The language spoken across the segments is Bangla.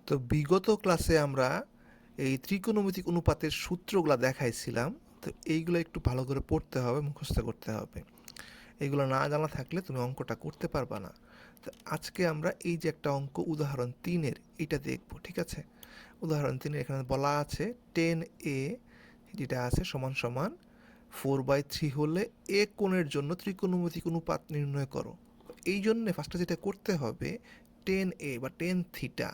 তো বিগত ক্লাসে আমরা এই ত্রিকোণমিতিক অনুপাতের সূত্রগুলো দেখাইছিলাম। তো এইগুলো একটু ভালো করে পড়তে হবে, মুখস্থ করতে হবে। এগুলো না জানা থাকলে তুমি অঙ্কটা করতে পারবা না। তো আজকে আমরা এই যে একটা অঙ্ক উদাহরণ 3-এর এটা দেখব, ঠিক আছে? উদাহরণ 3-এর এখানে বলা আছে 10a যেটা আছে সমান সমান 4/3 হলে এ কোণের জন্য ত্রিকোণমিতিক অনুপাত নির্ণয় করো। এই জন্যে ফার্স্টে যেটা করতে হবে 10a বা 10 থিটা,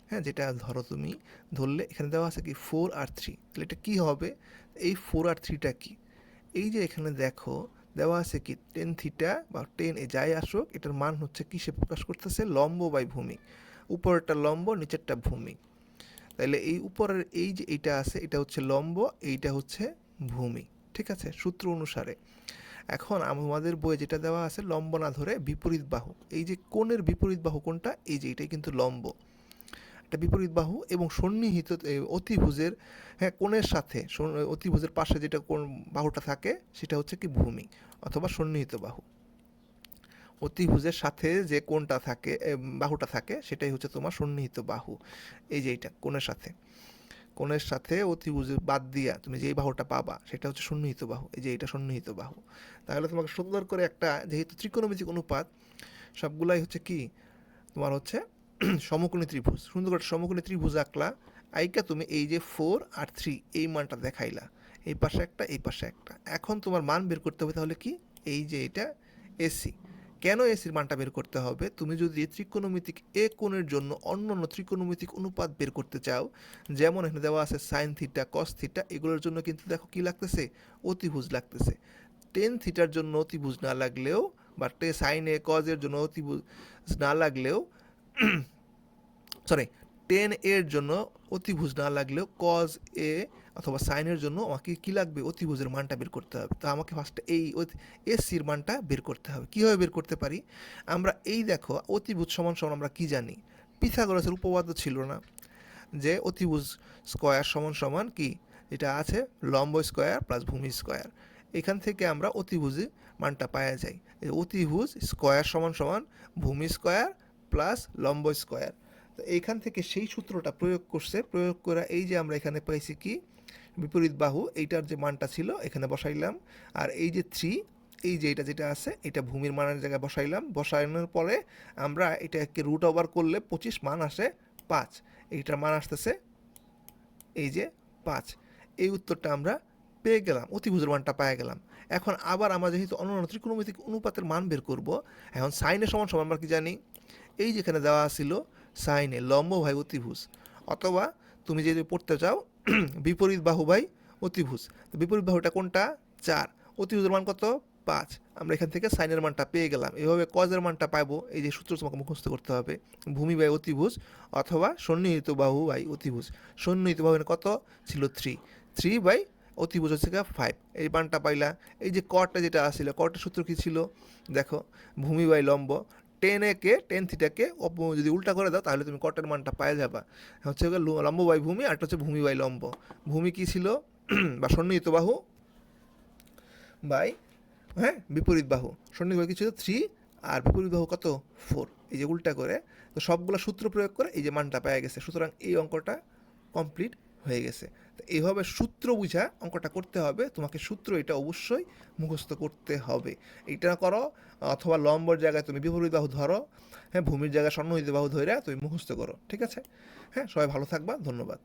হ্যাঁ, যেটা ধরো তুমি ধরলে এখানে দেওয়া আছে কি 4 আর 3, তাহলে এটা কী হবে? এই 4 আর 3টা কি? এই যে এখানে দেখো দেওয়া আছে কি 10 থিটা বা 10 যাই আসুক, এটার মান হচ্ছে কিসে প্রকাশ করতেছে? লম্ব বাই ভূমি। উপরেরটা লম্ব, নিচেরটা ভূমি। তাহলে এই উপরের এই যে এইটা আছে এটা হচ্ছে লম্ব, এইটা হচ্ছে ভূমি, ঠিক আছে, সূত্র অনুসারে। এখন আমাদের বইয়ে যেটা দেওয়া আছে লম্ব না ধরে বিপরীত বাহু, এই যে কোণের বিপরীত বাহু কোনটা? এই যে এটাই কিন্তু লম্ব, একটা বিপরীত বাহু এবং সন্নিহিত অতিভুজের, হ্যাঁ, কোণের সাথে অতিভুজের পাশে যেটা কোণ বাহুটা থাকে সেটা হচ্ছে কি ভূমি অথবা সন্নিহিত বাহু। অতিভুজের সাথে যে কোণটা থাকে, বাহুটা থাকে, সেটাই হচ্ছে তোমার সন্নিহিত বাহু। এই যে এইটা কোণের সাথে অতিভুজের বাদ দিয়া তুমি যেই বাহুটা পাবা সেটা হচ্ছে সন্নিহিত বাহু। এই যে এটা সন্নিহিত বাহু। তাহলে তোমাকে সুন্দর করে একটা, যেহেতু ত্রিকোণমিতিক অনুপাত সবগুলাই হচ্ছে কি তোমার হচ্ছে সমকোণী ত্রিভুজ, সুন্দর করে সমকোণী ত্রিভুজ আঁকলা। আইকা তুমি এই যে 4 আর 3 এই মানটা দেখাইলা, এই পাশে একটা এই পাশে একটা। এখন তোমার মান বের করতে হবে তাহলে কি, এই যে এটা এসি। কেন এসির মানটা বের করতে হবে? তুমি যদি ত্রিকোণমিতিক এ কোণের জন্য অন্যান্য ত্রিকোণমিতিক অনুপাত বের করতে চাও, যেমন এখানে দেওয়া আছে সাইন থিটা, কস থিটা, এগুলোর জন্য কিন্তু দেখো কি লাগতেছে? অতিভুজ লাগতেছে। 10 থিটার জন্য অতিভুজ না লাগলেও বা সাইন এ কজের জন্য অতিভুজ না লাগলেও, সরি, 10 এর জন্য অতিভুজ না লাগলেও কজ এ অথবা সাইনের জন্য আমাকে কি লাগবে? অতিভুজের মানটা বের করতে হবে। তো আমাকে ফার্স্টে এই এসির মানটা বের করতে হবে। কীভাবে বের করতে পারি? আমরা এই দেখো অতিভুজ সমান সমান আমরা কি জানি? পিথাগোরাসের উপপাদ্য ছিল না যে অতিভুজ স্কয়ার সমান সমান কি, এটা আছে লম্ব স্কয়ার প্লাস ভূমি স্কয়ার। এখান থেকে আমরা অতিভুজে মানটা পাওয়া যায়। অতিভুজ স্কয়ার সমান সমান ভূমি স্কয়ার প্লাস লম্ব স্কয়ার। তো এইখান থেকে সেই সূত্রটা প্রয়োগ করছে, প্রয়োগ করা এই যে আমরা এখানে পাইছি কি বিপরীত বাহু, এইটার যে মানটা ছিল এখানে বসাইলাম। আর এই যে 3, এই যে এটা যেটা আছে এটা ভূমির মানের জায়গায় বসাইলাম। বসানোর পরে আমরা এটাকে রুট ওভার করলে 25 মান আসে 5। এইটার মান আসতেছে এই যে 5। এই উত্তরটা আমরা পেয়ে গেলাম, অতিভুজের মানটা পেয়ে গেলাম। এখন আবার আমরা যেহেতু অন্যান্য ত্রিকোণমিতিক অনুপাতের মান বের করব, এখন সাইনের সমান সমান আমরা কি জানি? এই যেখানে দেওয়া ছিল সাইনে লম্ব ভাই অতিভুজ, অথবা তুমি যদি পড়তে চাও বিপরীত বাহু ভাই অতিভুজ। তো বিপরীত বাহুটা কোনটা? 4। অতিভুজের মান কত? 5। আমরা এখান থেকে সাইনের মানটা পেয়ে গেলাম। এভাবে কজের মানটা পাবো, এই যে সূত্র তোমাকে মুখস্থ করতে হবে, ভূমি বাই অতিভুজ অথবা সন্নিহিত বাহু বাই অতিভুজ। সন্নিহিত বাহু কত ছিল? 3। 3 বাই অতিভুজ হচ্ছে 5। এই মানটা পাইলা। এই যে কটটা যেটা আসছিল, কটের সূত্র কী ছিল? দেখো, ভূমি বাই লম্ব। 10 থিটাকে যদি উল্টা করে দাও তাহলে তুমি কটের মানটা পায়ে যাবা। হচ্ছে লম্ব বাই ভূমি, আর হচ্ছে ভূমি বাই লম্ব। ভূমি কি ছিল? বা সন্নিহিত বাহু বাই, হ্যাঁ, বিপরীত বাহু। সন্নিহিত বাহু কি ছিল? 3, আর বিপরীত বাহু কত? 4। এই যে উল্টা করে, তো সবগুলো সূত্র প্রয়োগ করে এই যে মানটা পাওয়া গেছে। সুতরাং এই অঙ্কটা কমপ্লিট হয়ে গেছে। তো এইভাবে সূত্র বুঝা অঙ্কটা করতে হবে তোমাকে। সূত্র এটা অবশ্যই মুখস্থ করতে হবে। এটা করো, অথবা লম্বর জায়গায় তুমি বিপরীত বাহু ধরো, হ্যাঁ, ভূমির জায়গায় সন্নিহিত বাহু ধরে তুমি মুখস্থ করো, ঠিক আছে? হ্যাঁ, সবাই ভালো থাকবা, ধন্যবাদ।